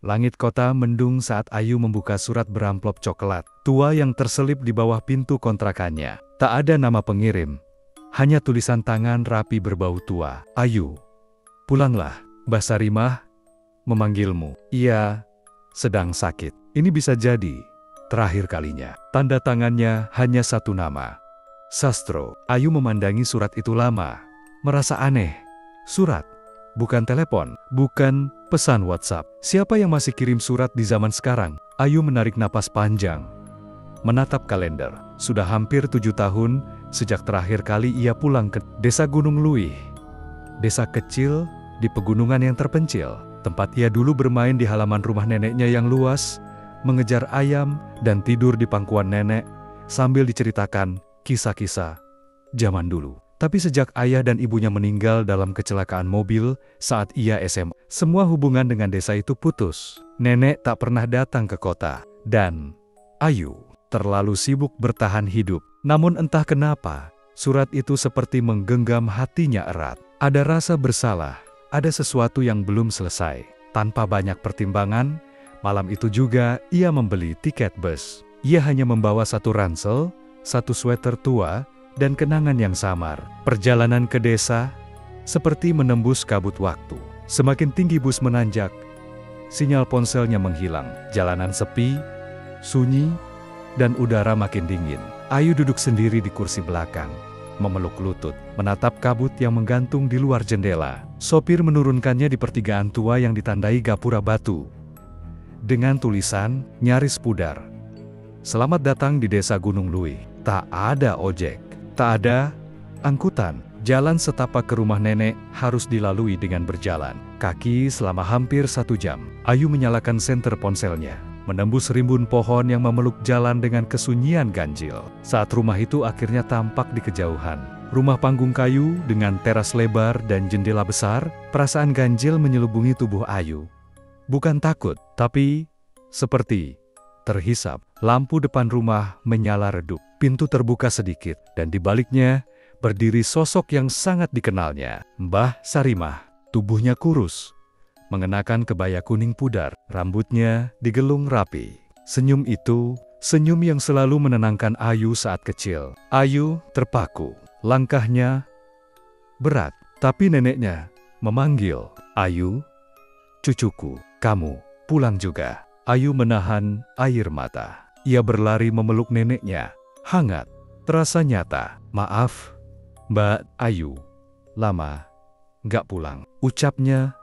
Langit kota mendung saat Ayu membuka surat beramplop coklat tua yang terselip di bawah pintu kontrakannya. Tak ada nama pengirim, hanya tulisan tangan rapi berbau tua. Ayu, pulanglah, Mbah Sarimah memanggilmu. Ia sedang sakit. Ini bisa jadi terakhir kalinya. Tanda tangannya hanya satu nama, Sastro. Ayu memandangi surat itu lama, merasa aneh. Surat, bukan telepon, bukan pesan WhatsApp. Siapa yang masih kirim surat di zaman sekarang? Ayu menarik napas panjang, menatap kalender. Sudah hampir 7 tahun sejak terakhir kali ia pulang ke desa Gunung Luih. Desa kecil di pegunungan yang terpencil, tempat ia dulu bermain di halaman rumah neneknya yang luas, mengejar ayam dan tidur di pangkuan nenek sambil diceritakan kisah-kisah zaman dulu. Tapi sejak ayah dan ibunya meninggal dalam kecelakaan mobil saat ia SMA, semua hubungan dengan desa itu putus. Nenek tak pernah datang ke kota, dan Ayu terlalu sibuk bertahan hidup. Namun entah kenapa, surat itu seperti menggenggam hatinya erat. Ada rasa bersalah, ada sesuatu yang belum selesai. Tanpa banyak pertimbangan, malam itu juga ia membeli tiket bus. Ia hanya membawa satu ransel, satu sweater tua, dan kenangan yang samar. Perjalanan ke desa seperti menembus kabut waktu. Semakin tinggi bus menanjak, sinyal ponselnya menghilang. Jalanan sepi, sunyi, dan udara makin dingin. Ayu duduk sendiri di kursi belakang, memeluk lutut, menatap kabut yang menggantung di luar jendela. Sopir menurunkannya di pertigaan tua yang ditandai gapura batu dengan tulisan nyaris pudar, "Selamat datang di desa Gunung Luih." Tak ada ojek, tak ada angkutan. Jalan setapak ke rumah nenek harus dilalui dengan berjalan kaki selama hampir 1 jam. Ayu menyalakan senter ponselnya, menembus rimbun pohon yang memeluk jalan dengan kesunyian ganjil. Saat rumah itu akhirnya tampak di kejauhan, rumah panggung kayu dengan teras lebar dan jendela besar, perasaan ganjil menyelubungi tubuh Ayu. Bukan takut, tapi seperti terhisap. Lampu depan rumah menyala redup. Pintu terbuka sedikit, dan di baliknya berdiri sosok yang sangat dikenalnya, Mbah Sarimah. Tubuhnya kurus, mengenakan kebaya kuning pudar, rambutnya digelung rapi. Senyum itu, senyum yang selalu menenangkan Ayu saat kecil. Ayu terpaku, langkahnya berat, tapi neneknya memanggil, "Ayu, cucuku, kamu pulang juga." Ayu menahan air mata. Ia berlari memeluk neneknya, hangat, terasa nyata. "Maaf, Mbak Ayu, lama nggak pulang," ucapnya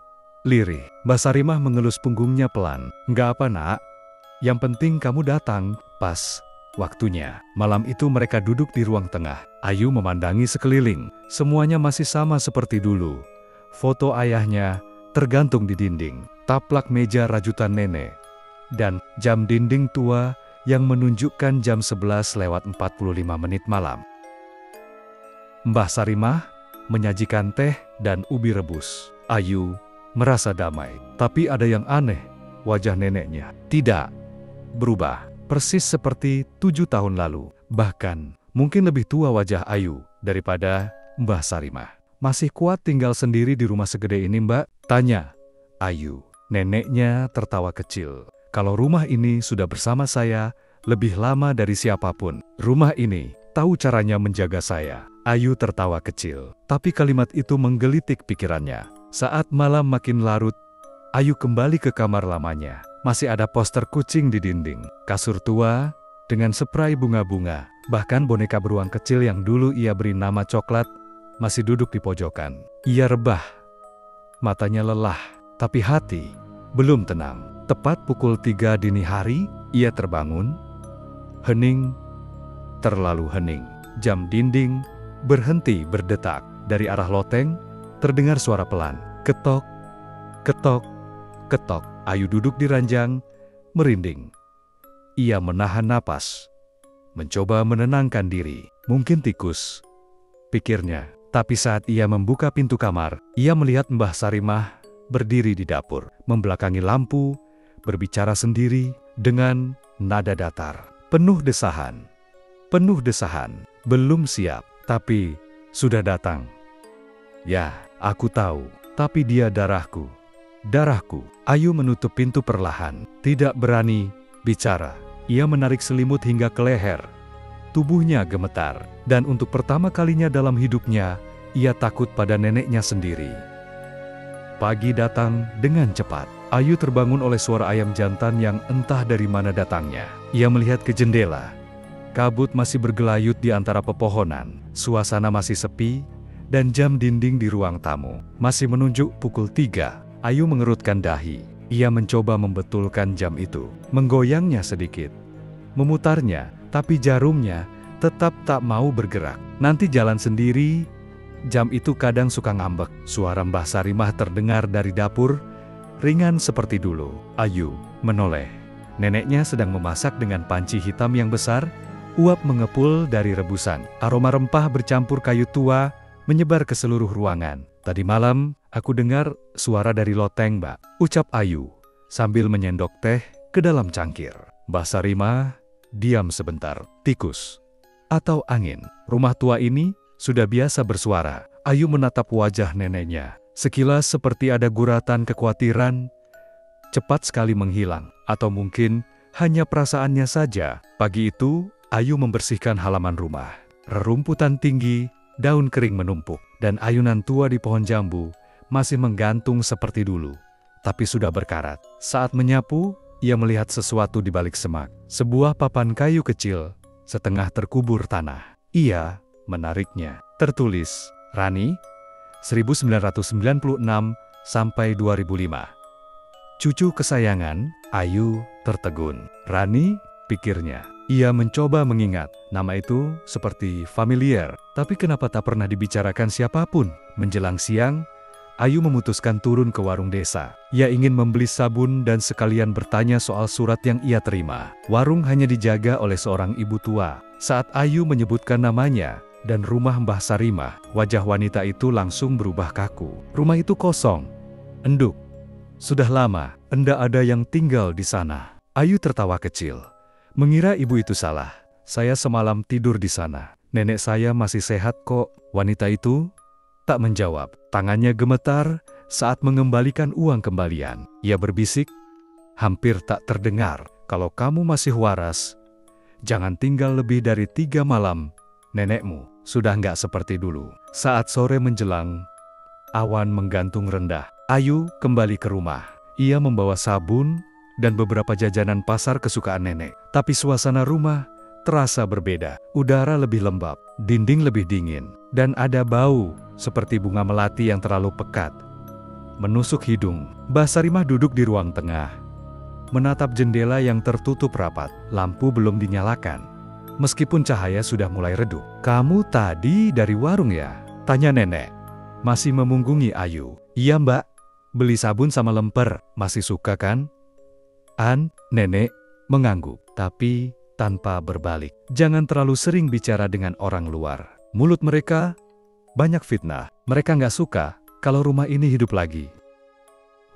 lirih. Mbak Sarimah mengelus punggungnya pelan. "Nggak apa, Nak. Yang penting kamu datang pas waktunya." Malam itu mereka duduk di ruang tengah. Ayu memandangi sekeliling. Semuanya masih sama seperti dulu. Foto ayahnya tergantung di dinding, taplak meja rajutan nenek, dan jam dinding tua yang menunjukkan jam 11:45 malam. Mbah Sarimah menyajikan teh dan ubi rebus. Ayu merasa damai. Tapi ada yang aneh, wajah neneknya tidak berubah. Persis seperti 7 tahun lalu. Bahkan, mungkin lebih tua wajah Ayu daripada Mbah Sarimah. "Masih kuat tinggal sendiri di rumah segede ini, Mbak?" tanya Ayu. Neneknya tertawa kecil. "Kalau rumah ini sudah bersama saya lebih lama dari siapapun. Rumah ini tahu caranya menjaga saya." Ayu tertawa kecil, tapi kalimat itu menggelitik pikirannya. Saat malam makin larut, Ayu kembali ke kamar lamanya. Masih ada poster kucing di dinding, kasur tua dengan spray bunga-bunga, bahkan boneka beruang kecil yang dulu ia beri nama Coklat masih duduk di pojokan. Ia rebah, matanya lelah, tapi hati belum tenang. Tepat pukul 3 dini hari, ia terbangun. Hening, terlalu hening. Jam dinding berhenti berdetak. Dari arah loteng, terdengar suara pelan. Ketok, ketok, ketok. Ayu duduk di ranjang, merinding. Ia menahan napas, mencoba menenangkan diri. Mungkin tikus, pikirnya. Tapi saat ia membuka pintu kamar, ia melihat Mbah Sarimah berdiri di dapur, membelakangi lampu, berbicara sendiri dengan nada datar. Penuh desahan. Penuh desahan. Belum siap, tapi sudah datang. Ya, aku tahu, tapi dia darahku. Darahku. Ayu menutup pintu perlahan. Tidak berani bicara. Ia menarik selimut hingga ke leher. Tubuhnya gemetar. Dan untuk pertama kalinya dalam hidupnya, ia takut pada neneknya sendiri. Pagi datang dengan cepat. Ayu terbangun oleh suara ayam jantan yang entah dari mana datangnya. Ia melihat ke jendela. Kabut masih bergelayut di antara pepohonan. Suasana masih sepi, dan jam dinding di ruang tamu masih menunjuk pukul 3. Ayu mengerutkan dahi. Ia mencoba membetulkan jam itu. Menggoyangnya sedikit. Memutarnya, tapi jarumnya tetap tak mau bergerak. Nanti jalan sendiri. Jam itu kadang suka ngambek. Suara Mbah Sarimah terdengar dari dapur, ringan seperti dulu. Ayu menoleh. Neneknya sedang memasak dengan panci hitam yang besar. Uap mengepul dari rebusan. Aroma rempah bercampur kayu tua menyebar ke seluruh ruangan. Tadi malam, aku dengar suara dari loteng, Mbak, ucap Ayu, sambil menyendok teh ke dalam cangkir. Mbah Sarimah diam sebentar. Tikus atau angin? Rumah tua ini sudah biasa bersuara. Ayu menatap wajah neneknya. Sekilas seperti ada guratan kekhawatiran, cepat sekali menghilang. Atau mungkin hanya perasaannya saja. Pagi itu, Ayu membersihkan halaman rumah. Rerumputan tinggi, daun kering menumpuk, dan ayunan tua di pohon jambu masih menggantung seperti dulu, tapi sudah berkarat. Saat menyapu, ia melihat sesuatu di balik semak. Sebuah papan kayu kecil, setengah terkubur tanah. Ia menariknya. Tertulis, Rani, 1996 sampai 2005. Cucu kesayangan, Ayu tertegun. Rani, pikirnya. Ia mencoba mengingat, nama itu seperti familiar, tapi kenapa tak pernah dibicarakan siapapun? Menjelang siang, Ayu memutuskan turun ke warung desa. Ia ingin membeli sabun dan sekalian bertanya soal surat yang ia terima. Warung hanya dijaga oleh seorang ibu tua. Saat Ayu menyebutkan namanya dan rumah Mbah Sarimah, wajah wanita itu langsung berubah kaku. Rumah itu kosong, enduk. Sudah lama, enggak ada yang tinggal di sana. Ayu tertawa kecil. Mengira ibu itu salah. Saya semalam tidur di sana. Nenek saya masih sehat kok. Wanita itu tak menjawab. Tangannya gemetar saat mengembalikan uang kembalian. Ia berbisik, hampir tak terdengar. Kalau kamu masih waras, jangan tinggal lebih dari 3 malam. Nenekmu sudah nggak seperti dulu. Saat sore menjelang, awan menggantung rendah. Ayu kembali ke rumah. Ia membawa sabun dan beberapa jajanan pasar kesukaan nenek. Tapi suasana rumah terasa berbeda. Udara lebih lembab, dinding lebih dingin, dan ada bau seperti bunga melati yang terlalu pekat menusuk hidung. Mbah Sarimah duduk di ruang tengah, menatap jendela yang tertutup rapat. Lampu belum dinyalakan, meskipun cahaya sudah mulai redup. "Kamu tadi dari warung ya?" tanya nenek, masih memunggungi Ayu. "Iya mbak, beli sabun sama lemper. Masih suka kan?" Nenek mengangguk, tapi tanpa berbalik. Jangan terlalu sering bicara dengan orang luar. Mulut mereka banyak fitnah. Mereka nggak suka kalau rumah ini hidup lagi.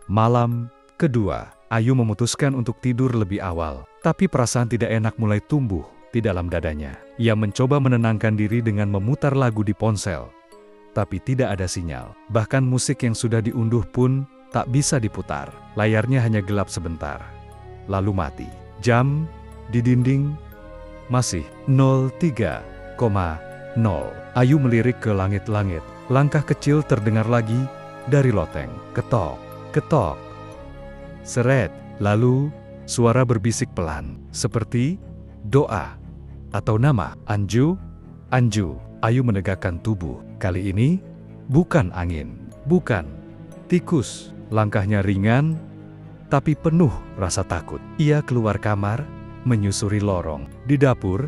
Malam kedua, Ayu memutuskan untuk tidur lebih awal. Tapi perasaan tidak enak mulai tumbuh di dalam dadanya. Ia mencoba menenangkan diri dengan memutar lagu di ponsel. Tapi tidak ada sinyal. Bahkan musik yang sudah diunduh pun tak bisa diputar. Layarnya hanya gelap sebentar, lalu mati. Jam di dinding masih 03,0. Ayu melirik ke langit-langit. Langkah kecil terdengar lagi dari loteng. Ketok, ketok, seret. Lalu suara berbisik pelan, seperti doa atau nama. Anju, Anju. Ayu menegakkan tubuh. Kali ini bukan angin, bukan tikus. Langkahnya ringan, tapi penuh rasa takut. Ia keluar kamar, menyusuri lorong. Di dapur,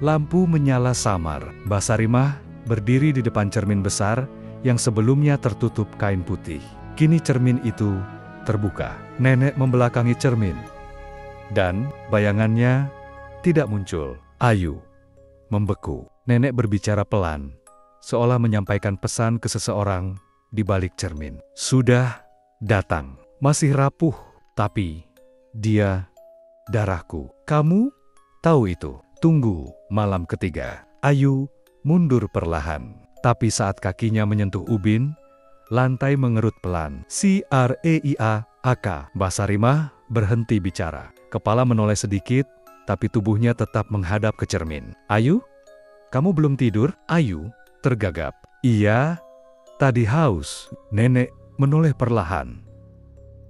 lampu menyala samar. Mbah Sarimah berdiri di depan cermin besar yang sebelumnya tertutup kain putih. Kini cermin itu terbuka. Nenek membelakangi cermin, dan bayangannya tidak muncul. Ayu membeku. Nenek berbicara pelan, seolah menyampaikan pesan ke seseorang di balik cermin. "Sudah datang. Masih rapuh, tapi dia darahku. Kamu tahu itu." Tunggu. Malam ketiga, Ayu mundur perlahan. Tapi saat kakinya menyentuh ubin, Lantai mengerut pelan. C-R-E-I-A-A-K. Mbah Sarimah berhenti bicara. Kepala menoleh sedikit, tapi tubuhnya tetap menghadap ke cermin. Ayu? Kamu belum tidur? Ayu tergagap. Iya, tadi haus. Nenek menoleh perlahan.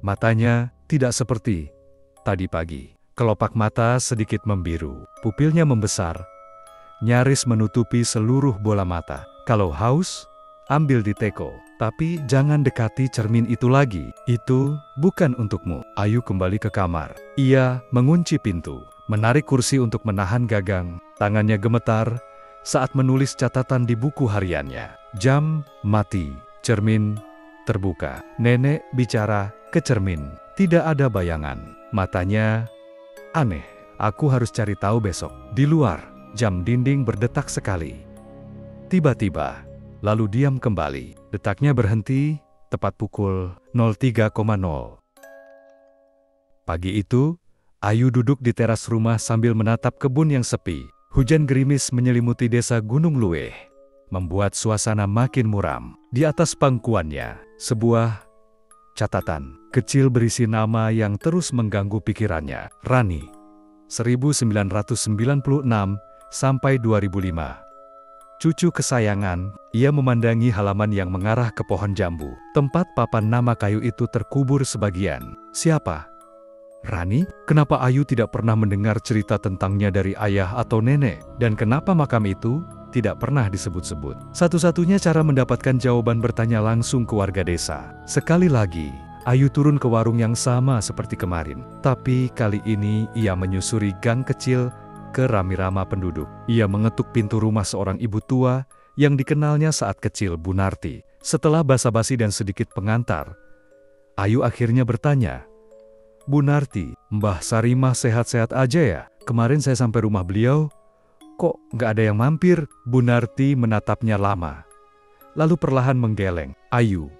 Matanya tidak seperti tadi pagi. Kelopak mata sedikit membiru. Pupilnya membesar, nyaris menutupi seluruh bola mata. Kalau haus, ambil di teko. Tapi jangan dekati cermin itu lagi. Itu bukan untukmu. Ayu kembali ke kamar. Ia mengunci pintu, menarik kursi untuk menahan gagang. Tangannya gemetar saat menulis catatan di buku hariannya. Jam mati, cermin terbuka. Nenek bicara ke cermin. Tidak ada bayangan. Matanya aneh. Aku harus cari tahu besok. Di luar, jam dinding berdetak sekali. Tiba-tiba, lalu diam kembali. Detaknya berhenti tepat pukul 03,0. Pagi itu, Ayu duduk di teras rumah sambil menatap kebun yang sepi. Hujan gerimis menyelimuti desa Gunung Lueh, membuat suasana makin muram. Di atas pangkuannya, sebuah catatan kecil berisi nama yang terus mengganggu pikirannya. Rani, 1996 sampai 2005. Cucu kesayangan, ia memandangi halaman yang mengarah ke pohon jambu. Tempat papan nama kayu itu terkubur sebagian. Siapa? Rani? Kenapa Ayu tidak pernah mendengar cerita tentangnya dari ayah atau nenek? Dan kenapa makam itu tidak pernah disebut-sebut? Satu-satunya cara mendapatkan jawaban bertanya langsung ke warga desa. Sekali lagi, Ayu turun ke warung yang sama seperti kemarin. Tapi kali ini ia menyusuri gang kecil ke rami-rama penduduk. Ia mengetuk pintu rumah seorang ibu tua yang dikenalnya saat kecil, Bu Narti. Setelah basa-basi dan sedikit pengantar, Ayu akhirnya bertanya, Bu Narti, Mbah Sarimah sehat-sehat aja ya? Kemarin saya sampai rumah beliau, kok nggak ada yang mampir? Bu Narti menatapnya lama, lalu perlahan menggeleng. Ayu,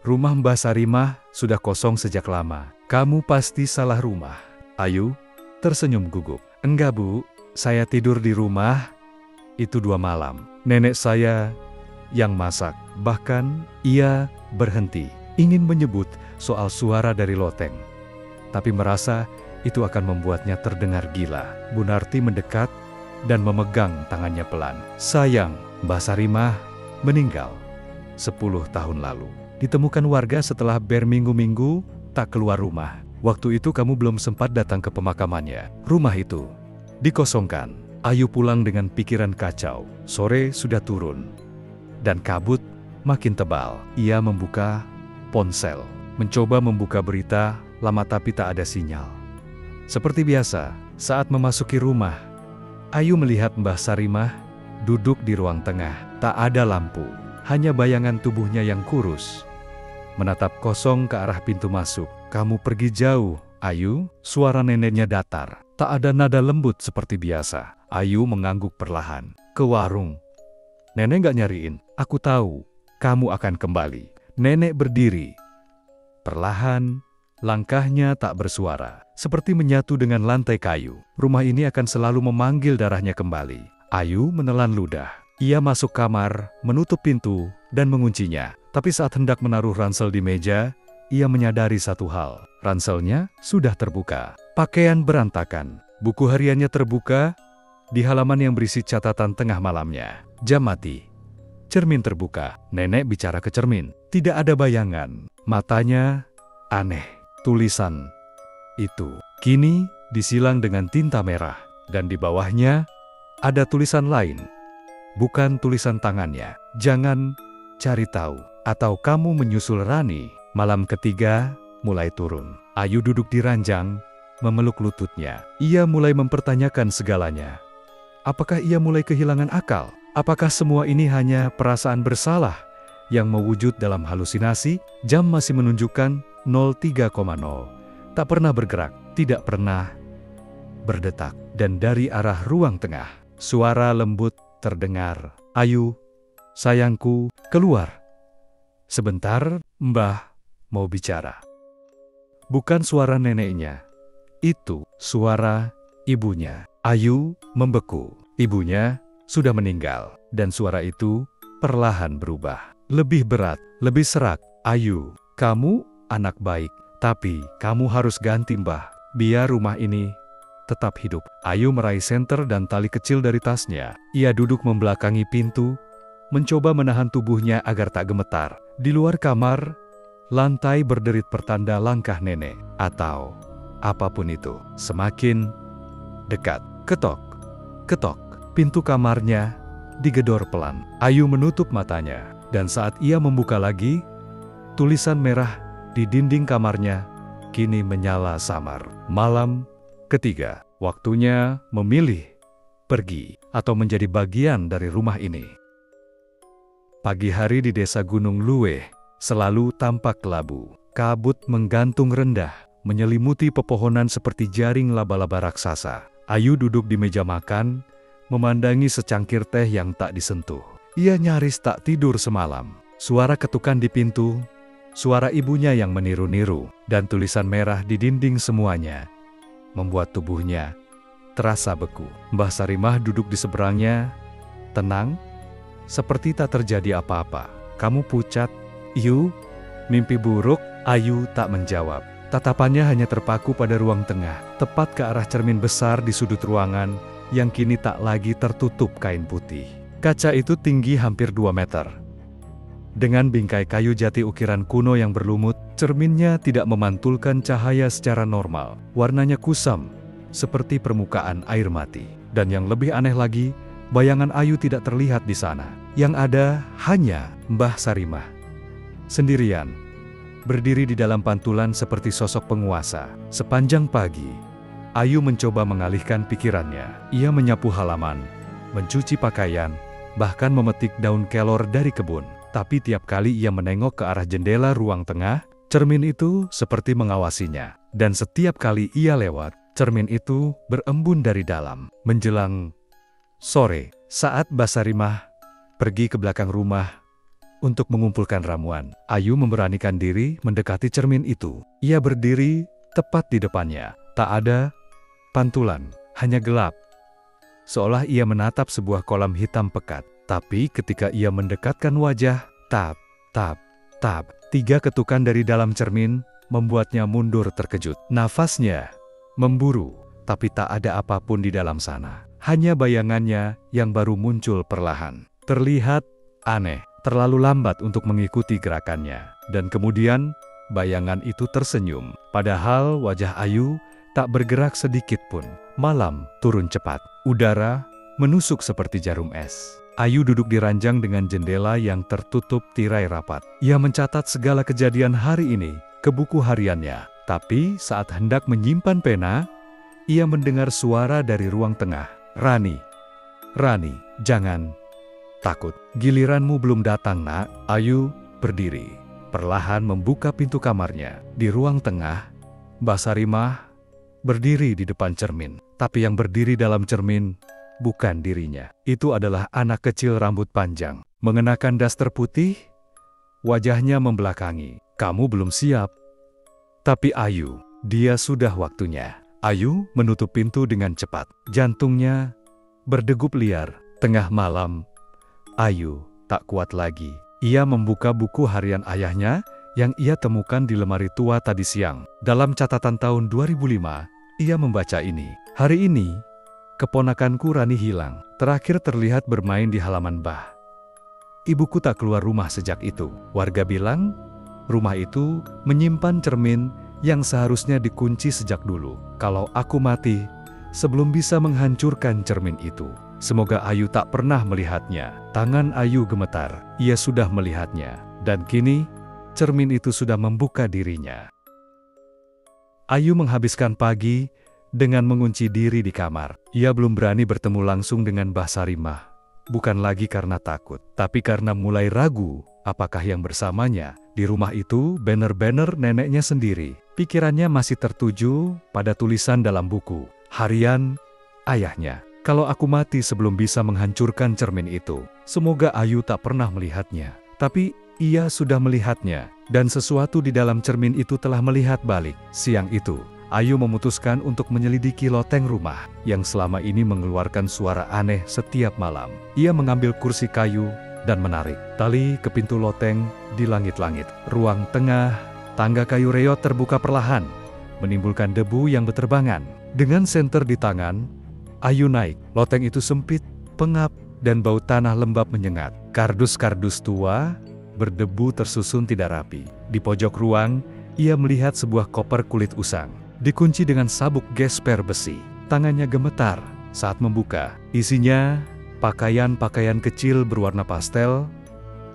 rumah Mbah Sarimah sudah kosong sejak lama. Kamu pasti salah rumah. Ayu tersenyum gugup. Enggak Bu, saya tidur di rumah itu 2 malam. Nenek saya yang masak. Bahkan ia berhenti ingin menyebut soal suara dari loteng, tapi merasa itu akan membuatnya terdengar gila. Bu Narti mendekat dan memegang tangannya pelan. Sayang, Mbah Sarimah meninggal 10 tahun lalu. Ditemukan warga setelah berminggu-minggu tak keluar rumah. Waktu itu kamu belum sempat datang ke pemakamannya. Rumah itu dikosongkan. Ayu pulang dengan pikiran kacau. Sore sudah turun dan kabut makin tebal. Ia membuka ponsel, mencoba membuka berita lama tapi tak ada sinyal. Seperti biasa, saat memasuki rumah, Ayu melihat Mbah Sarimah duduk di ruang tengah. Tak ada lampu, hanya bayangan tubuhnya yang kurus menatap kosong ke arah pintu masuk. Kamu pergi jauh, Ayu. Suara neneknya datar, tak ada nada lembut seperti biasa. Ayu mengangguk perlahan. Ke warung. Nenek gak nyariin. Aku tahu, kamu akan kembali. Nenek berdiri. Perlahan, langkahnya tak bersuara, seperti menyatu dengan lantai kayu. Rumah ini akan selalu memanggil darahnya kembali. Ayu menelan ludah. Ia masuk kamar, menutup pintu, dan menguncinya. Tapi saat hendak menaruh ransel di meja, ia menyadari satu hal. Ranselnya sudah terbuka. Pakaian berantakan. Buku hariannya terbuka di halaman yang berisi catatan tengah malamnya. Jam mati. Cermin terbuka. Nenek bicara ke cermin. Tidak ada bayangan. Matanya aneh. Tulisan itu kini disilang dengan tinta merah. Dan di bawahnya ada tulisan lain. Bukan tulisan tangannya. Jangan cari tahu. Atau kamu menyusul Rani. Malam ketiga mulai turun. Ayu duduk di ranjang, memeluk lututnya. Ia mulai mempertanyakan segalanya. Apakah ia mulai kehilangan akal? Apakah semua ini hanya perasaan bersalah yang mewujud dalam halusinasi? Jam masih menunjukkan 03,0. Tak pernah bergerak, tidak pernah berdetak. Dan dari arah ruang tengah, suara lembut terdengar. Ayu, sayangku, keluar. Sebentar, Mbah mau bicara. Bukan suara neneknya. Itu suara ibunya. Ayu membeku. Ibunya sudah meninggal. Dan suara itu perlahan berubah. Lebih berat, lebih serak. Ayu, kamu anak baik, tapi kamu harus ganti Mbah, biar rumah ini tetap hidup. Ayu meraih senter dan tali kecil dari tasnya. Ia duduk membelakangi pintu, mencoba menahan tubuhnya agar tak gemetar. Di luar kamar, lantai berderit pertanda langkah nenek, atau apapun itu. Semakin dekat. Ketok, ketok. Pintu kamarnya digedor pelan. Ayu menutup matanya, dan saat ia membuka lagi, tulisan merah di dinding kamarnya kini menyala samar. Malam ketiga, waktunya memilih pergi atau menjadi bagian dari rumah ini. Pagi hari di desa Gunung Luweh selalu tampak kelabu. Kabut menggantung rendah, menyelimuti pepohonan seperti jaring laba-laba raksasa. Ayu duduk di meja makan, memandangi secangkir teh yang tak disentuh. Ia nyaris tak tidur semalam. Suara ketukan di pintu, suara ibunya yang meniru-niru, dan tulisan merah di dinding semuanya membuat tubuhnya terasa beku. Mbah Sarimah duduk di seberangnya, tenang, seperti tak terjadi apa-apa. Kamu pucat, Yu? Mimpi buruk? Ayu tak menjawab. Tatapannya hanya terpaku pada ruang tengah, tepat ke arah cermin besar di sudut ruangan yang kini tak lagi tertutup kain putih. Kaca itu tinggi hampir 2 meter. Dengan bingkai kayu jati ukiran kuno yang berlumut, cerminnya tidak memantulkan cahaya secara normal. Warnanya kusam, seperti permukaan air mati. Dan yang lebih aneh lagi, bayangan Ayu tidak terlihat di sana. Yang ada hanya Mbah Sarimah sendirian, berdiri di dalam pantulan seperti sosok penguasa. Sepanjang pagi, Ayu mencoba mengalihkan pikirannya. Ia menyapu halaman, mencuci pakaian, bahkan memetik daun kelor dari kebun. Tapi tiap kali ia menengok ke arah jendela ruang tengah, cermin itu seperti mengawasinya. Dan setiap kali ia lewat, cermin itu berembun dari dalam. Menjelang sore, saat Mbah Sarimah pergi ke belakang rumah untuk mengumpulkan ramuan, Ayu memberanikan diri mendekati cermin itu. Ia berdiri tepat di depannya. Tak ada pantulan, hanya gelap. Seolah ia menatap sebuah kolam hitam pekat. Tapi ketika ia mendekatkan wajah, tap, tap, tap, 3 ketukan dari dalam cermin membuatnya mundur terkejut. Nafasnya memburu, tapi tak ada apapun di dalam sana. Hanya bayangannya yang baru muncul perlahan. Terlihat aneh, terlalu lambat untuk mengikuti gerakannya. Dan kemudian, bayangan itu tersenyum. Padahal wajah Ayu tak bergerak sedikit pun. Malam turun cepat. Udara menusuk seperti jarum es. Ayu duduk di ranjang dengan jendela yang tertutup tirai rapat. Ia mencatat segala kejadian hari ini ke buku hariannya. Tapi saat hendak menyimpan pena, ia mendengar suara dari ruang tengah. Rani, Rani, jangan takut. Giliranmu belum datang, nak. Ayu berdiri, perlahan membuka pintu kamarnya. Di ruang tengah, Mbah Sarimah berdiri di depan cermin. Tapi yang berdiri dalam cermin bukan dirinya. Itu adalah anak kecil rambut panjang, mengenakan daster putih, wajahnya membelakangi. Kamu belum siap. Tapi Ayu, dia sudah waktunya. Ayu menutup pintu dengan cepat. Jantungnya berdegup liar. Tengah malam, Ayu tak kuat lagi. Ia membuka buku harian ayahnya yang ia temukan di lemari tua tadi siang. Dalam catatan tahun 2005, ia membaca ini. Hari ini, keponakanku Rani hilang. Terakhir terlihat bermain di halaman bah. Ibuku tak keluar rumah sejak itu. Warga bilang, rumah itu menyimpan cermin yang seharusnya dikunci sejak dulu. Kalau aku mati, sebelum bisa menghancurkan cermin itu. Semoga Ayu tak pernah melihatnya. Tangan Ayu gemetar. Ia sudah melihatnya. Dan kini, cermin itu sudah membuka dirinya. Ayu menghabiskan pagi dengan mengunci diri di kamar. Ia belum berani bertemu langsung dengan Mbah Sarimah. Bukan lagi karena takut, tapi karena mulai ragu apakah yang bersamanya. Di rumah itu, banner-banner neneknya sendiri. Pikirannya masih tertuju pada tulisan dalam buku harian ayahnya. Kalau aku mati sebelum bisa menghancurkan cermin itu. Semoga Ayu tak pernah melihatnya. Tapi ia sudah melihatnya. Dan sesuatu di dalam cermin itu telah melihat balik. Siang itu, Ayu memutuskan untuk menyelidiki loteng rumah yang selama ini mengeluarkan suara aneh setiap malam. Ia mengambil kursi kayu dan menarik tali ke pintu loteng di langit-langit. Ruang tengah, tangga kayu reot terbuka perlahan, menimbulkan debu yang berterbangan. Dengan senter di tangan, Ayu naik. Loteng itu sempit, pengap, dan bau tanah lembab menyengat. Kardus-kardus tua berdebu tersusun tidak rapi. Di pojok ruang, ia melihat sebuah koper kulit usang, dikunci dengan sabuk gesper besi. Tangannya gemetar saat membuka. Isinya pakaian-pakaian kecil berwarna pastel,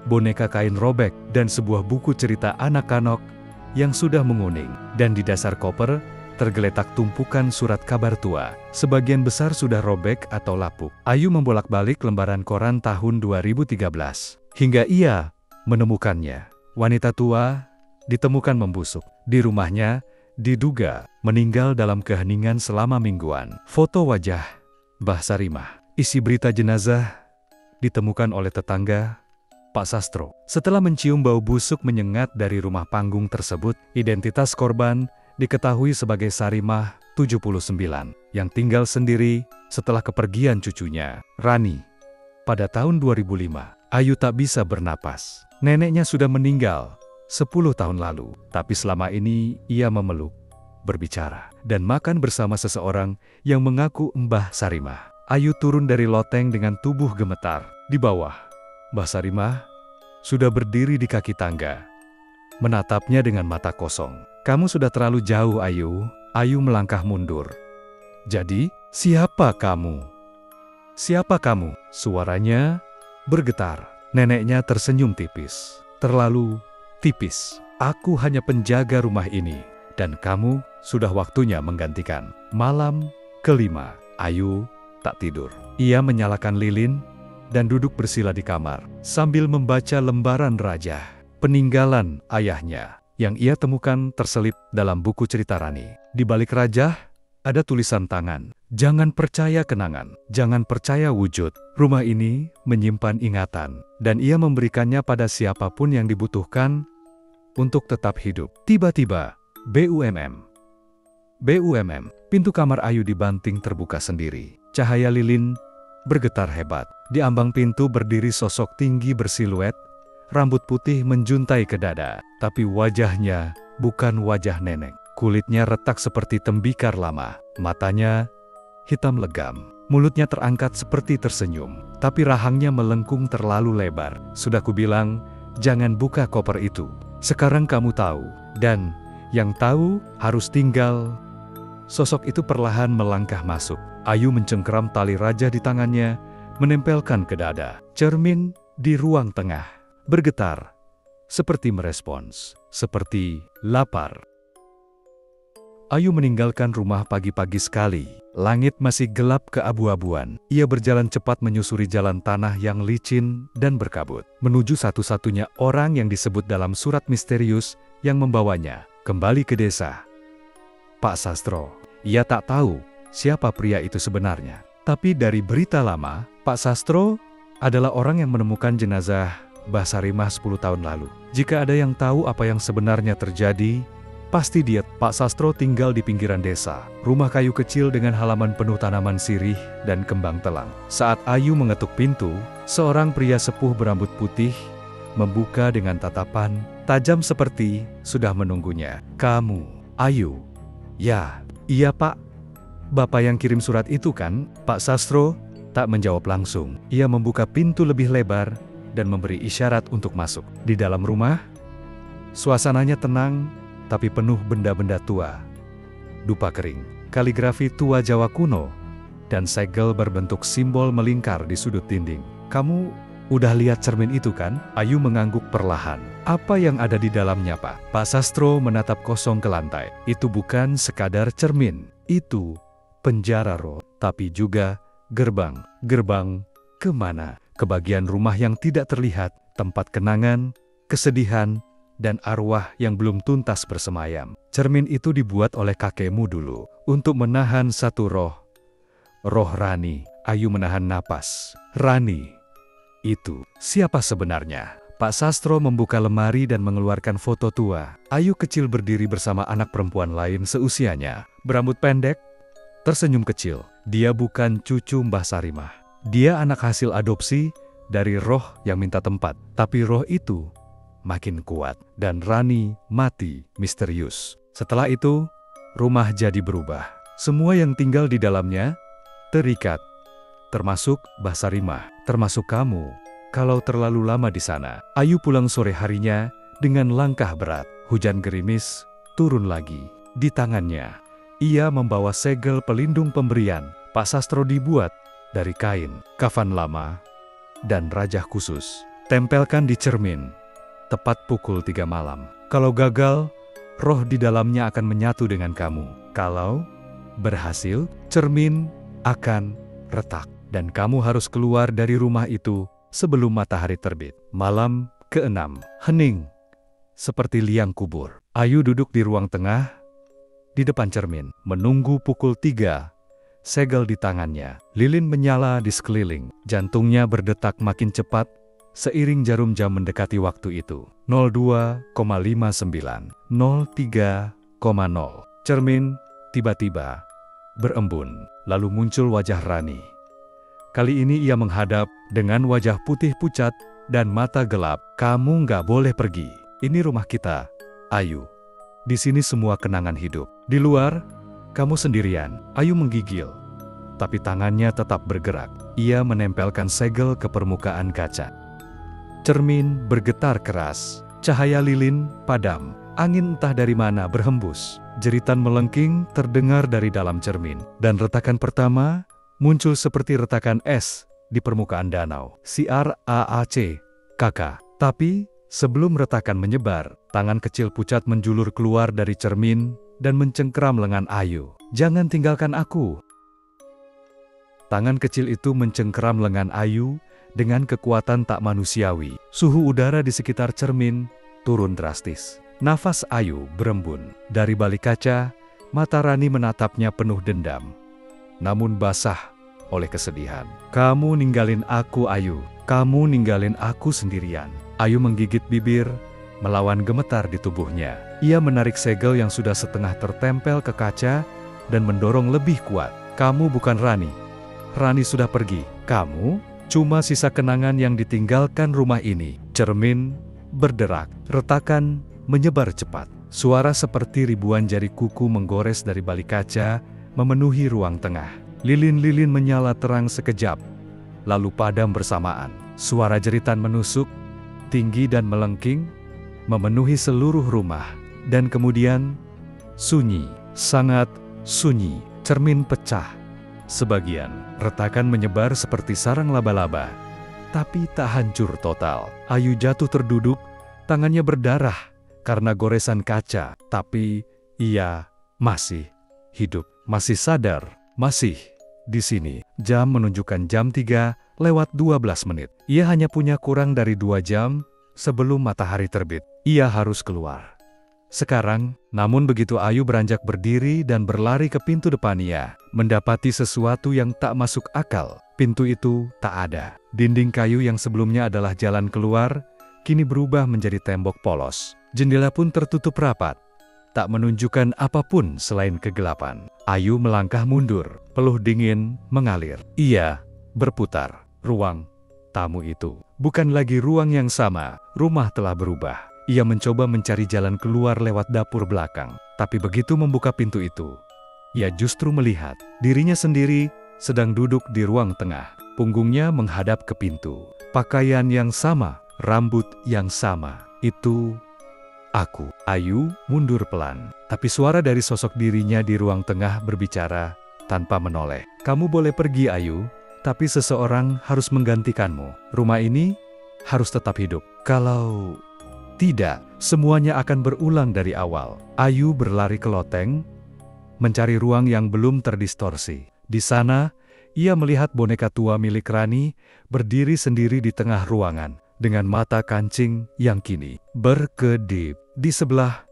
boneka kain robek, dan sebuah buku cerita anak-anak yang sudah menguning. Dan di dasar koper tergeletak tumpukan surat kabar tua. Sebagian besar sudah robek atau lapuk. Ayu membolak-balik lembaran koran tahun 2013 hingga ia menemukannya. Wanita tua ditemukan membusuk di rumahnya, diduga meninggal dalam keheningan selama mingguan. Foto wajah Mbah Sarimah, isi berita jenazah, ditemukan oleh tetangga Pak Sastro. Setelah mencium bau busuk menyengat dari rumah panggung tersebut, identitas korban diketahui sebagai Sarimah 79 yang tinggal sendiri setelah kepergian cucunya, Rani. Pada tahun 2005, Ayu tak bisa bernapas. Neneknya sudah meninggal 10 tahun lalu, tapi selama ini ia memeluk, berbicara, dan makan bersama seseorang yang mengaku Mbah Sarimah. Ayu turun dari loteng dengan tubuh gemetar. Di bawah, Mbah Sarimah sudah berdiri di kaki tangga, menatapnya dengan mata kosong. "Kamu sudah terlalu jauh, Ayu." Ayu melangkah mundur. "Jadi, siapa kamu?" "Siapa kamu?" Suaranya bergetar. Neneknya tersenyum tipis. "Terlalu tipis. Aku hanya penjaga rumah ini, dan kamu sudah waktunya menggantikan." Malam kelima, Ayu tak tidur. Ia menyalakan lilin dan duduk bersila di kamar sambil membaca lembaran rajah peninggalan ayahnya yang ia temukan terselip dalam buku cerita Rani. Di balik rajah ada tulisan tangan. "Jangan percaya kenangan, jangan percaya wujud. Rumah ini menyimpan ingatan, dan ia memberikannya pada siapapun yang dibutuhkan untuk tetap hidup." Tiba-tiba, BUMM. Pintu kamar Ayu dibanting terbuka sendiri. Cahaya lilin bergetar hebat. Di ambang pintu berdiri sosok tinggi bersiluet, rambut putih menjuntai ke dada. Tapi wajahnya bukan wajah nenek. Kulitnya retak seperti tembikar lama. Matanya hitam legam. Mulutnya terangkat seperti tersenyum. Tapi rahangnya melengkung terlalu lebar. "Sudah kubilang, jangan buka koper itu. Sekarang kamu tahu. Dan yang tahu harus tinggal." Sosok itu perlahan melangkah masuk. Ayu mencengkeram tali rajah di tangannya, menempelkan ke dada. Cermin di ruang tengah bergetar, seperti merespons, seperti lapar. Ayu meninggalkan rumah pagi-pagi sekali. Langit masih gelap keabu-abuan. Ia berjalan cepat menyusuri jalan tanah yang licin dan berkabut, menuju satu-satunya orang yang disebut dalam surat misterius yang membawanya kembali ke desa, Pak Sastro. Ia tak tahu siapa pria itu sebenarnya. Tapi dari berita lama, Pak Sastro adalah orang yang menemukan jenazah Mbah Sarimah 10 tahun lalu. Jika ada yang tahu apa yang sebenarnya terjadi, pasti dia. Pak Sastro tinggal di pinggiran desa. Rumah kayu kecil dengan halaman penuh tanaman sirih dan kembang telang. Saat Ayu mengetuk pintu, seorang pria sepuh berambut putih membuka dengan tatapan tajam seperti sudah menunggunya. "Kamu, Ayu?" "Ya, iya Pak. Bapak yang kirim surat itu kan?" Pak Sastro tak menjawab langsung. Ia membuka pintu lebih lebar dan memberi isyarat untuk masuk. Di dalam rumah, suasananya tenang, tapi penuh benda-benda tua. Dupa kering, kaligrafi tua Jawa kuno, dan segel berbentuk simbol melingkar di sudut dinding. "Kamu udah lihat cermin itu kan?" Ayu mengangguk perlahan. "Apa yang ada di dalamnya, Pak?" Pak Sastro menatap kosong ke lantai. "Itu bukan sekadar cermin. Itu penjara roh, tapi juga gerbang. Gerbang kemana? Ke bagian rumah yang tidak terlihat, tempat kenangan, kesedihan, dan arwah yang belum tuntas bersemayam. Cermin itu dibuat oleh kakekmu dulu, untuk menahan satu roh. Roh Rani." Ayu menahan napas. "Rani itu siapa sebenarnya?" Pak Sastro membuka lemari dan mengeluarkan foto tua. Ayu kecil berdiri bersama anak perempuan lain seusianya, berambut pendek, tersenyum kecil. Dia bukan cucu Mbah Sarimah. Dia anak hasil adopsi dari roh yang minta tempat. Tapi roh itu makin kuat dan Rani mati misterius. Setelah itu, rumah jadi berubah. Semua yang tinggal di dalamnya terikat, termasuk Basarimah, termasuk kamu. Kalau terlalu lama di sana, Ayu pulang sore harinya dengan langkah berat. Hujan gerimis turun lagi. Di tangannya, ia membawa segel pelindung pemberian Pak Sastro dibuat dari kain, kafan lama, dan rajah khusus. Tempelkan di cermin, tepat pukul 3 malam. Kalau gagal, roh di dalamnya akan menyatu dengan kamu. Kalau berhasil, cermin akan retak. Dan kamu harus keluar dari rumah itu sebelum matahari terbit. Malam ke-6, hening, seperti liang kubur. Ayu duduk di ruang tengah, di depan cermin, menunggu pukul 3, segel di tangannya. Lilin menyala di sekeliling, jantungnya berdetak makin cepat, seiring jarum jam mendekati waktu itu. 02,59, 03,0. Cermin tiba-tiba berembun, lalu muncul wajah Rani. Kali ini ia menghadap dengan wajah putih pucat dan mata gelap. Kamu nggak boleh pergi. Ini rumah kita, Ayu. Di sini semua kenangan hidup. Di luar, kamu sendirian. Ayu menggigil, tapi tangannya tetap bergerak. Ia menempelkan segel ke permukaan kaca. Cermin bergetar keras. Cahaya lilin padam. Angin entah dari mana berhembus. Jeritan melengking terdengar dari dalam cermin. Dan retakan pertama muncul seperti retakan es di permukaan danau. Siar AAC, kakak. Tapi sebelum retakan menyebar, tangan kecil pucat menjulur keluar dari cermin dan mencengkeram lengan Ayu. Jangan tinggalkan aku. Tangan kecil itu mencengkeram lengan Ayu dengan kekuatan tak manusiawi. Suhu udara di sekitar cermin turun drastis. Nafas Ayu berembun. Dari balik kaca, mata Rani menatapnya penuh dendam, namun basah oleh kesedihan. Kamu ninggalin aku, Ayu. Kamu ninggalin aku sendirian. Ayu menggigit bibir, melawan gemetar di tubuhnya. Ia menarik segel yang sudah setengah tertempel ke kaca dan mendorong lebih kuat. Kamu bukan Rani. Rani sudah pergi. Kamu cuma sisa kenangan yang ditinggalkan rumah ini. Cermin berderak. Retakan menyebar cepat. Suara seperti ribuan jari kuku menggores dari balik kaca memenuhi ruang tengah. Lilin-lilin menyala terang sekejap, lalu padam bersamaan. Suara jeritan menusuk, tinggi dan melengking, memenuhi seluruh rumah. Dan kemudian, sunyi, sangat sunyi. Cermin pecah. Sebagian, retakan menyebar seperti sarang laba-laba, tapi tak hancur total. Ayu jatuh terduduk, tangannya berdarah karena goresan kaca. Tapi ia masih hidup, masih sadar, masih di sini. Jam menunjukkan jam 3:12 menit. Ia hanya punya kurang dari 2 jam sebelum matahari terbit. Ia harus keluar sekarang. Namun begitu Ayu beranjak berdiri dan berlari ke pintu depan, ia mendapati sesuatu yang tak masuk akal. Pintu itu tak ada. Dinding kayu yang sebelumnya adalah jalan keluar, kini berubah menjadi tembok polos. Jendela pun tertutup rapat, tak menunjukkan apapun selain kegelapan. Ayu melangkah mundur, peluh dingin mengalir. Ia berputar. Ruang tamu itu bukan lagi ruang yang sama. Rumah telah berubah. Ia mencoba mencari jalan keluar lewat dapur belakang. Tapi begitu membuka pintu itu, ia justru melihat dirinya sendiri sedang duduk di ruang tengah. Punggungnya menghadap ke pintu. Pakaian yang sama, rambut yang sama. Itu aku. Ayu mundur pelan. Tapi suara dari sosok dirinya di ruang tengah berbicara tanpa menoleh. Kamu boleh pergi, Ayu, tapi seseorang harus menggantikanmu. Rumah ini harus tetap hidup. Kalau tidak, semuanya akan berulang dari awal. Ayu berlari ke loteng, mencari ruang yang belum terdistorsi. Di sana, ia melihat boneka tua milik Rani berdiri sendiri di tengah ruangan, dengan mata kancing yang kini berkedip. Di sebelah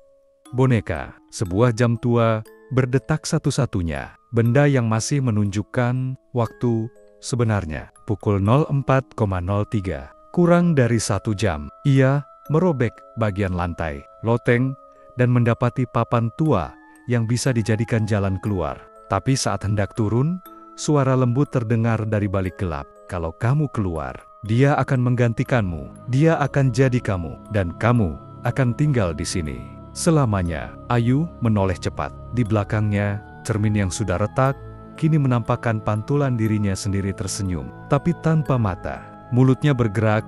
boneka, sebuah jam tua berdetak satu-satunya, benda yang masih menunjukkan waktu sebenarnya. Pukul 04,03, kurang dari 1 jam. Ia merobek bagian lantai loteng dan mendapati papan tua yang bisa dijadikan jalan keluar. Tapi saat hendak turun, suara lembut terdengar dari balik gelap. Kalau kamu keluar, Dia akan menggantikanmu, dia akan jadi kamu, dan kamu akan tinggal di sini selamanya. Ayu menoleh cepat. Di belakangnya, cermin yang sudah retak, kini menampakkan pantulan dirinya sendiri tersenyum, tapi tanpa mata. Mulutnya bergerak,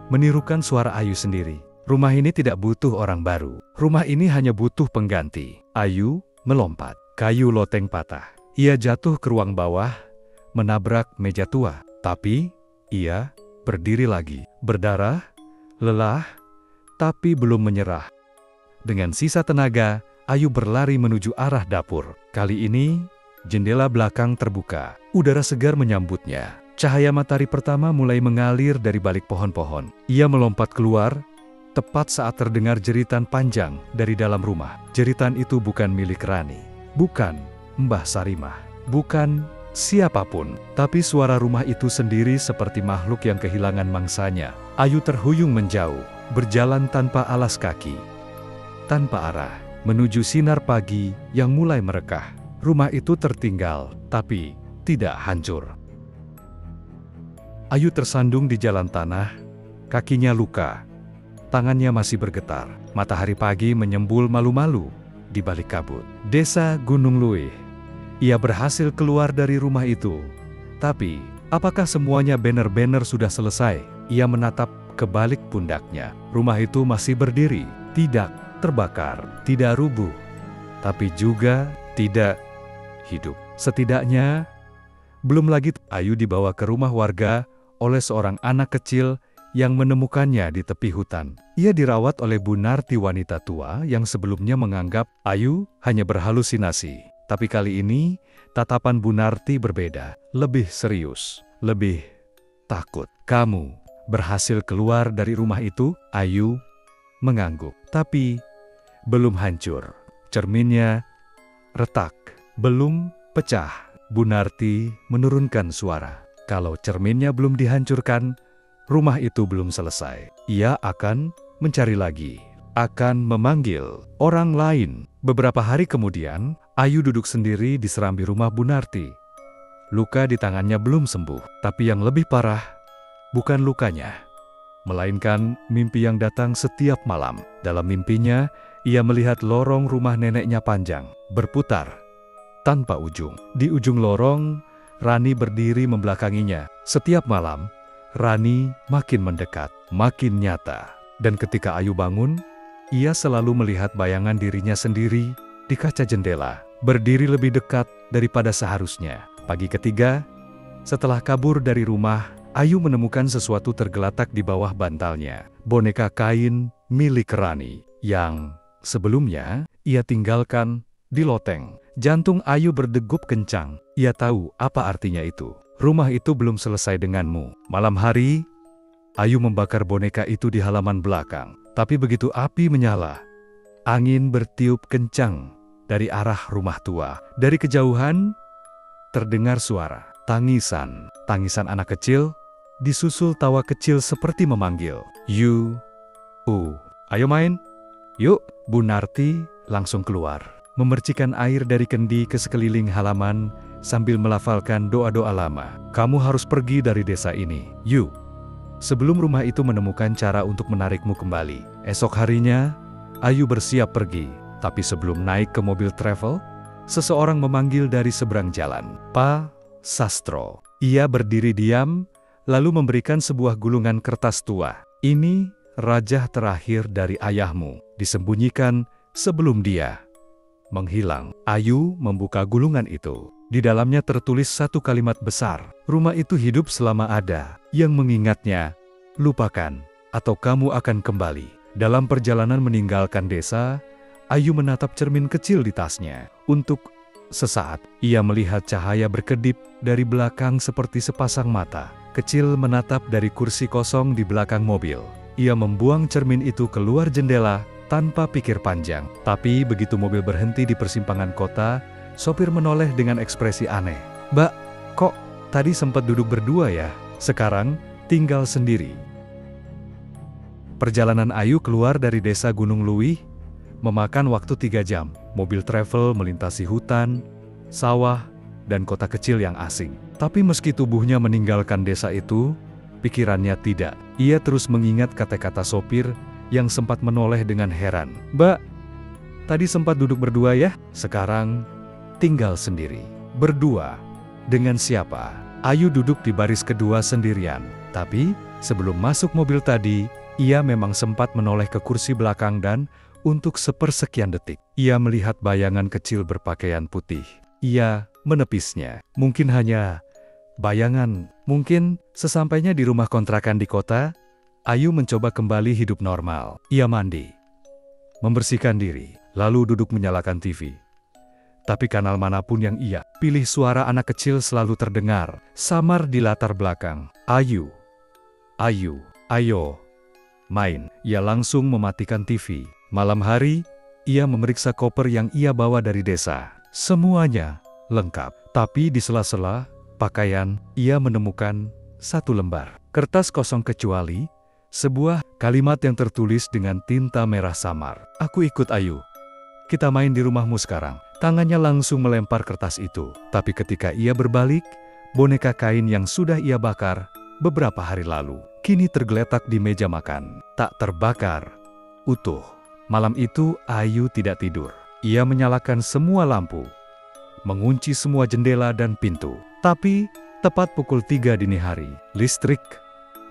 menirukan suara Ayu sendiri. Rumah ini tidak butuh orang baru. Rumah ini hanya butuh pengganti. Ayu melompat. Kayu loteng patah. Ia jatuh ke ruang bawah, menabrak meja tua. Tapi, ia berdiri lagi. Berdarah, lelah, tapi belum menyerah. Dengan sisa tenaga, Ayu berlari menuju arah dapur. Kali ini, jendela belakang terbuka. Udara segar menyambutnya. Cahaya matahari pertama mulai mengalir dari balik pohon-pohon. Ia melompat keluar, tepat saat terdengar jeritan panjang dari dalam rumah. Jeritan itu bukan milik Rani, bukan Mbah Sarimah, bukan siapapun. Tapi suara rumah itu sendiri seperti makhluk yang kehilangan mangsanya. Ayu terhuyung menjauh, berjalan tanpa alas kaki, tanpa arah, menuju sinar pagi yang mulai merekah. Rumah itu tertinggal, tapi tidak hancur. Ayu tersandung di jalan tanah, kakinya luka, tangannya masih bergetar. Matahari pagi menyembul malu-malu di balik kabut. Desa Gunung Luih. Ia berhasil keluar dari rumah itu. Tapi, apakah semuanya benar-benar sudah selesai? Ia menatap ke balik pundaknya. Rumah itu masih berdiri, tidak terbakar, tidak rubuh, tapi juga tidak hidup. Setidaknya, belum lagi. Ayu dibawa ke rumah warga oleh seorang anak kecil yang menemukannya di tepi hutan. Ia dirawat oleh Bu Narti, wanita tua yang sebelumnya menganggap Ayu hanya berhalusinasi. Tapi kali ini, tatapan Bu Narti berbeda, lebih serius, lebih takut. Kamu berhasil keluar dari rumah itu? Ayu mengangguk. Tapi, belum hancur. Cerminnya retak, belum pecah. Bu Narti menurunkan suara. Kalau cerminnya belum dihancurkan, rumah itu belum selesai. Ia akan mencari lagi, akan memanggil orang lain. Beberapa hari kemudian, Ayu duduk sendiri di serambi rumah Bu Narti. Luka di tangannya belum sembuh, tapi yang lebih parah, bukan lukanya, melainkan mimpi yang datang setiap malam. Dalam mimpinya, ia melihat lorong rumah neneknya panjang, berputar, tanpa ujung. Di ujung lorong, Rani berdiri membelakanginya. Setiap malam, Rani makin mendekat, makin nyata. Dan ketika Ayu bangun, ia selalu melihat bayangan dirinya sendiri di kaca jendela, berdiri lebih dekat daripada seharusnya. Pagi ketiga, setelah kabur dari rumah, Ayu menemukan sesuatu tergeletak di bawah bantalnya. Boneka kain milik Rani, yang sebelumnya ia tinggalkan di loteng. Jantung Ayu berdegup kencang. Ia tahu apa artinya itu. Rumah itu belum selesai denganmu. Malam hari, Ayu membakar boneka itu di halaman belakang. Tapi begitu api menyala, angin bertiup kencang dari arah rumah tua. Dari kejauhan, terdengar suara tangisan. Tangisan anak kecil, disusul tawa kecil seperti memanggil. Ayo main, yuk. Bu Narti langsung keluar, memercikan air dari kendi ke sekeliling halaman sambil melafalkan doa-doa lama. Kamu harus pergi dari desa ini, yuk. Sebelum rumah itu menemukan cara untuk menarikmu kembali. Esok harinya, Ayu bersiap pergi. Tapi sebelum naik ke mobil travel, seseorang memanggil dari seberang jalan. Pak Sastro. Ia berdiri diam, lalu memberikan sebuah gulungan kertas tua. Ini rajah terakhir dari ayahmu, disembunyikan sebelum dia menghilang. Ayu membuka gulungan itu. Di dalamnya tertulis satu kalimat besar. Rumah itu hidup selama ada yang mengingatnya. Lupakan, atau kamu akan kembali. Dalam perjalanan meninggalkan desa, Ayu menatap cermin kecil di tasnya. Untuk sesaat, ia melihat cahaya berkedip dari belakang seperti sepasang mata kecil menatap dari kursi kosong di belakang mobil. Ia membuang cermin itu keluar jendela tanpa pikir panjang. Tapi begitu mobil berhenti di persimpangan kota, sopir menoleh dengan ekspresi aneh. Mbak, kok tadi sempat duduk berdua ya? Sekarang tinggal sendiri. Perjalanan Ayu keluar dari desa Gunung Luih memakan waktu 3 jam. Mobil travel melintasi hutan, sawah, dan kota kecil yang asing. Tapi meski tubuhnya meninggalkan desa itu, Pikirannya tidak. Ia terus mengingat kata-kata sopir yang sempat menoleh dengan heran. "Mbak, tadi sempat duduk berdua ya? Sekarang tinggal sendiri." "Berdua? Dengan siapa?" Ayu duduk di baris kedua sendirian. Tapi, sebelum masuk mobil tadi, ia memang sempat menoleh ke kursi belakang dan, untuk sepersekian detik, ia melihat bayangan kecil berpakaian putih. Ia menepisnya. Mungkin hanya bayangan. Mungkin sesampainya di rumah kontrakan di kota, Ayu mencoba kembali hidup normal. Ia mandi, membersihkan diri, lalu duduk menyalakan TV. Tapi kanal manapun yang ia pilih, suara anak kecil selalu terdengar, samar di latar belakang. "Ayu, Ayu, ayo, main." Ia langsung mematikan TV. Malam hari, ia memeriksa koper yang ia bawa dari desa. Semuanya lengkap. Tapi di sela-sela pakaian, ia menemukan satu lembar kertas kosong kecuali sebuah kalimat yang tertulis dengan tinta merah samar. "Aku ikut Ayu. Kita main di rumahmu sekarang." Tangannya langsung melempar kertas itu. Tapi ketika ia berbalik, boneka kain yang sudah ia bakar beberapa hari lalu, kini tergeletak di meja makan. Tak terbakar, utuh. Malam itu Ayu tidak tidur. Ia menyalakan semua lampu, mengunci semua jendela dan pintu. Tapi, tepat pukul 3 dini hari, listrik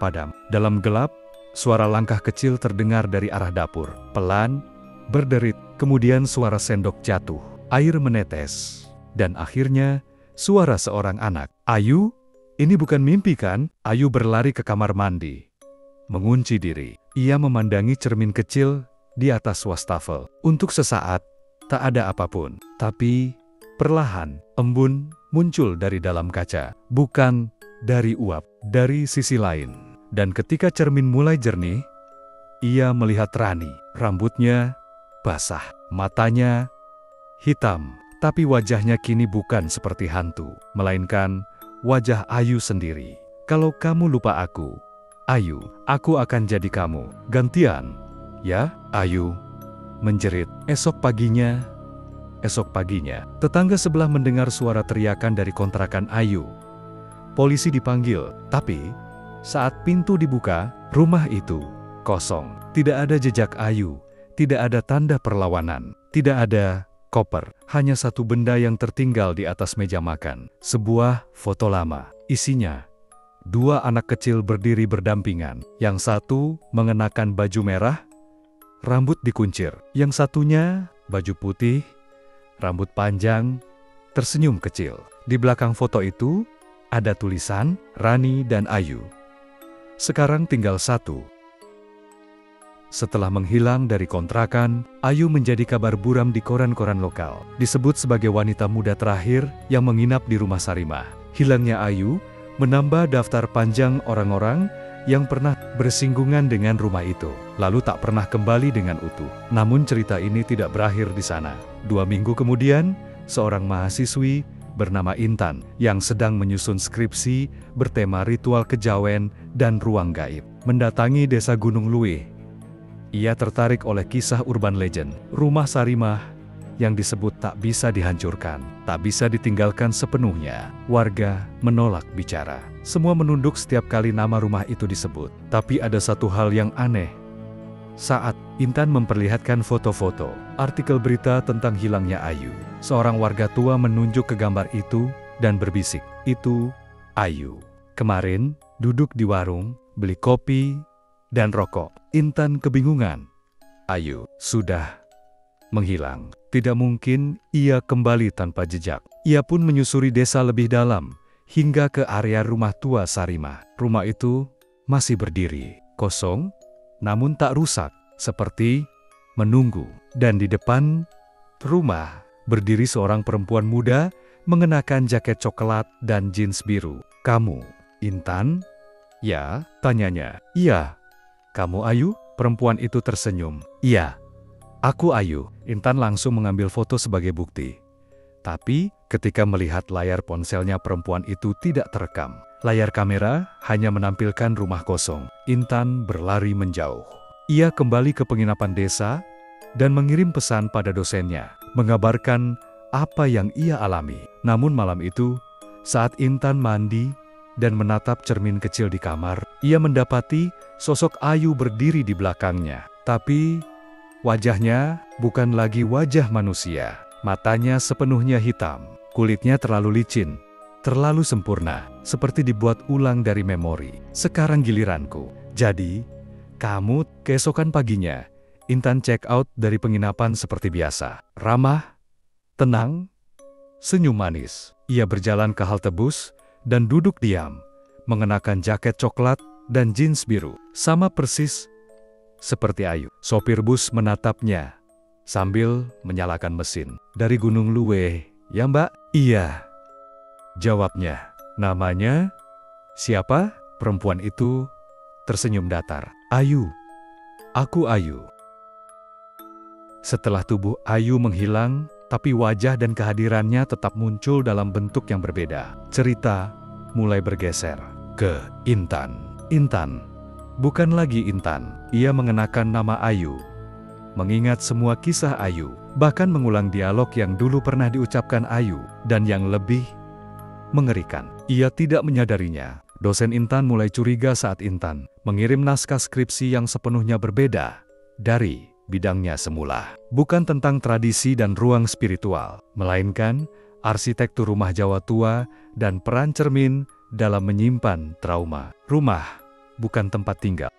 padam. Dalam gelap, suara langkah kecil terdengar dari arah dapur. Pelan, berderit, kemudian suara sendok jatuh. Air menetes, dan akhirnya suara seorang anak. "Ayu, ini bukan mimpi kan?" Ayu berlari ke kamar mandi, mengunci diri. Ia memandangi cermin kecil di atas wastafel. Untuk sesaat, tak ada apapun. Tapi, perlahan, embun muncul dari dalam kaca. Bukan dari uap, dari sisi lain. Dan ketika cermin mulai jernih, ia melihat Rani. Rambutnya basah, matanya hitam, tapi wajahnya kini bukan seperti hantu, melainkan wajah Ayu sendiri. "Kalau kamu lupa aku, Ayu, aku akan jadi kamu. Gantian, ya?" Ayu menjerit. Esok paginya, tetangga sebelah mendengar suara teriakan dari kontrakan Ayu. Polisi dipanggil, tapi saat pintu dibuka, rumah itu kosong. Tidak ada jejak Ayu, tidak ada tanda perlawanan, tidak ada koper, hanya satu benda yang tertinggal di atas meja makan. Sebuah foto lama. Isinya, 2 anak kecil berdiri berdampingan. Yang satu mengenakan baju merah, rambut dikuncir. Yang satunya baju putih, rambut panjang, tersenyum kecil. Di belakang foto itu, ada tulisan, "Rani dan Ayu sekarang tinggal satu." Setelah menghilang dari kontrakan, Ayu menjadi kabar buram di koran-koran lokal. Disebut sebagai wanita muda terakhir yang menginap di rumah Sarimah. Hilangnya Ayu menambah daftar panjang orang-orang yang pernah bersinggungan dengan rumah itu, lalu tak pernah kembali dengan utuh. Namun cerita ini tidak berakhir di sana. 2 minggu kemudian, seorang mahasiswi bernama Intan yang sedang menyusun skripsi bertema ritual kejawen dan ruang gaib mendatangi desa Gunung Luwih. Ia tertarik oleh kisah urban legend, rumah Sarimah yang disebut tak bisa dihancurkan, tak bisa ditinggalkan sepenuhnya. Warga menolak bicara. Semua menunduk setiap kali nama rumah itu disebut. Tapi ada satu hal yang aneh. Saat Intan memperlihatkan foto-foto, artikel berita tentang hilangnya Ayu, seorang warga tua menunjuk ke gambar itu dan berbisik, "Itu Ayu. Kemarin duduk di warung, beli kopi dan rokok." Intan kebingungan. Ayu sudah menghilang. Tidak mungkin ia kembali tanpa jejak. Ia pun menyusuri desa lebih dalam, hingga ke area rumah tua Sarimah. Rumah itu masih berdiri, kosong, namun tak rusak, seperti menunggu. Dan di depan rumah, berdiri seorang perempuan muda, mengenakan jaket coklat dan jeans biru. "Kamu, Intan?" "Ya," tanyanya. "Iya. Kamu Ayu?" Perempuan itu tersenyum. "Iya, aku Ayu." Intan langsung mengambil foto sebagai bukti. Tapi, ketika melihat layar ponselnya perempuan itu tidak terekam. Layar kamera hanya menampilkan rumah kosong. Intan berlari menjauh. Ia kembali ke penginapan desa dan mengirim pesan pada dosennya, mengabarkan apa yang ia alami. Namun malam itu, saat Intan mandi, dan menatap cermin kecil di kamar. Ia mendapati sosok Ayu berdiri di belakangnya. Tapi wajahnya bukan lagi wajah manusia. Matanya sepenuhnya hitam, kulitnya terlalu licin, terlalu sempurna, seperti dibuat ulang dari memori. Sekarang giliranku. Jadi, kamu. Keesokan paginya, Intan check out dari penginapan seperti biasa. Ramah, tenang, senyum manis. Ia berjalan ke halte bus dan duduk diam, mengenakan jaket coklat dan jeans biru. Sama persis seperti Ayu. Sopir bus menatapnya sambil menyalakan mesin. Dari Gunung Luwe, ya mbak? Iya, jawabnya. Namanya siapa? Perempuan itu tersenyum datar. Ayu. Aku Ayu. Setelah tubuh Ayu menghilang, tapi wajah dan kehadirannya tetap muncul dalam bentuk yang berbeda. Cerita mulai bergeser ke Intan. Intan. Bukan lagi Intan. Ia mengenakan nama Ayu. Mengingat semua kisah Ayu, bahkan mengulang dialog yang dulu pernah diucapkan Ayu, dan yang lebih mengerikan. Ia tidak menyadarinya. Dosen Intan mulai curiga saat Intan mengirim naskah skripsi yang sepenuhnya berbeda dari bidangnya semula. Bukan tentang tradisi dan ruang spiritual, melainkan arsitektur rumah Jawa tua dan peran cermin dalam menyimpan trauma. Rumah bukan tempat tinggal.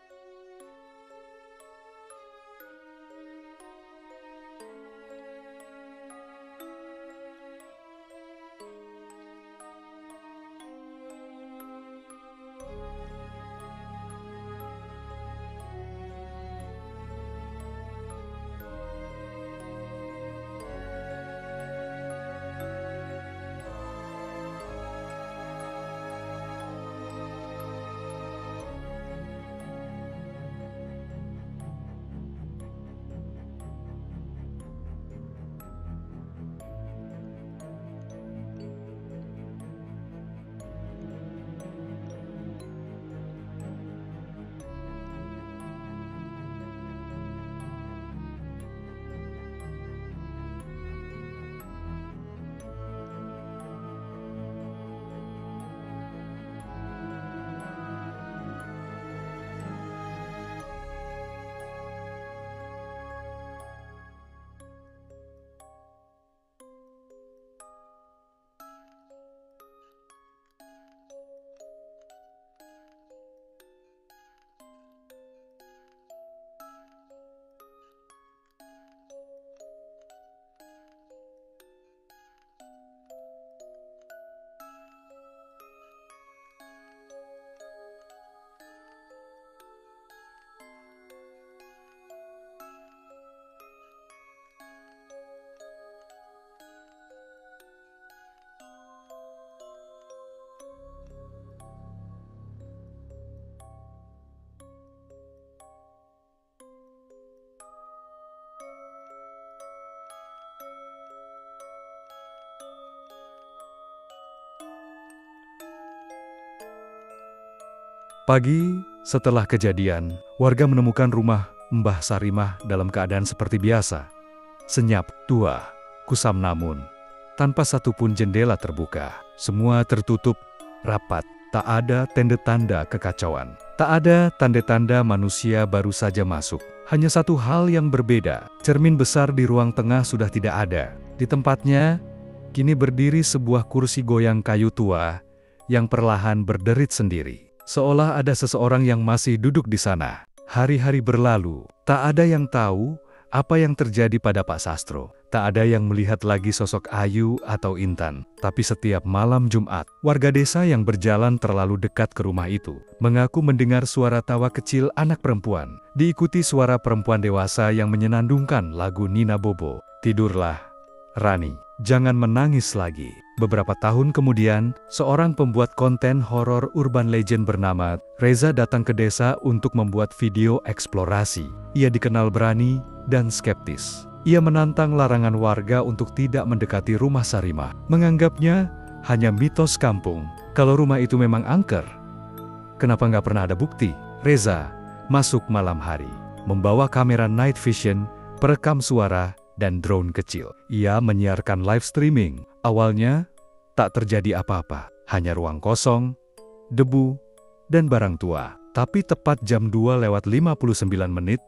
Pagi setelah kejadian, warga menemukan rumah Mbah Sarimah dalam keadaan seperti biasa. Senyap, tua, kusam namun tanpa satupun jendela terbuka. Semua tertutup rapat. Tak ada tanda-tanda kekacauan. Tak ada tanda-tanda manusia baru saja masuk. Hanya satu hal yang berbeda. Cermin besar di ruang tengah sudah tidak ada. Di tempatnya, kini berdiri sebuah kursi goyang kayu tua yang perlahan berderit sendiri. Seolah ada seseorang yang masih duduk di sana. Hari-hari berlalu, tak ada yang tahu apa yang terjadi pada Pak Sastro. Tak ada yang melihat lagi sosok Ayu atau Intan. Tapi setiap malam Jumat, warga desa yang berjalan terlalu dekat ke rumah itu mengaku mendengar suara tawa kecil anak perempuan, diikuti suara perempuan dewasa yang menyenandungkan lagu Nina Bobo. Tidurlah, Rani, jangan menangis lagi. Beberapa tahun kemudian, seorang pembuat konten horor urban legend bernama Reza datang ke desa untuk membuat video eksplorasi. Ia dikenal berani dan skeptis. Ia menantang larangan warga untuk tidak mendekati rumah Sarimah. Menganggapnya hanya mitos kampung. Kalau rumah itu memang angker, kenapa nggak pernah ada bukti? Reza masuk malam hari, membawa kamera night vision, perekam suara, dan drone kecil. Ia menyiarkan live streaming. Awalnya, tak terjadi apa-apa. Hanya ruang kosong, debu, dan barang tua. Tapi tepat jam 2:59,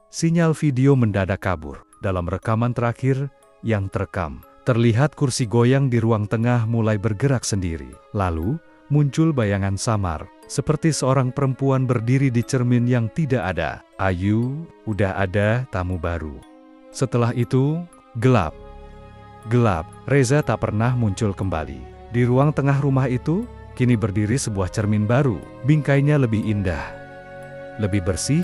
sinyal video mendadak kabur. Dalam rekaman terakhir yang terekam, terlihat kursi goyang di ruang tengah mulai bergerak sendiri. Lalu, muncul bayangan samar, seperti seorang perempuan berdiri di cermin yang tidak ada. Ayu, udah ada tamu baru. Setelah itu, gelap. Gelap, Reza tak pernah muncul kembali. Di ruang tengah rumah itu, kini berdiri sebuah cermin baru. Bingkainya lebih indah, lebih bersih,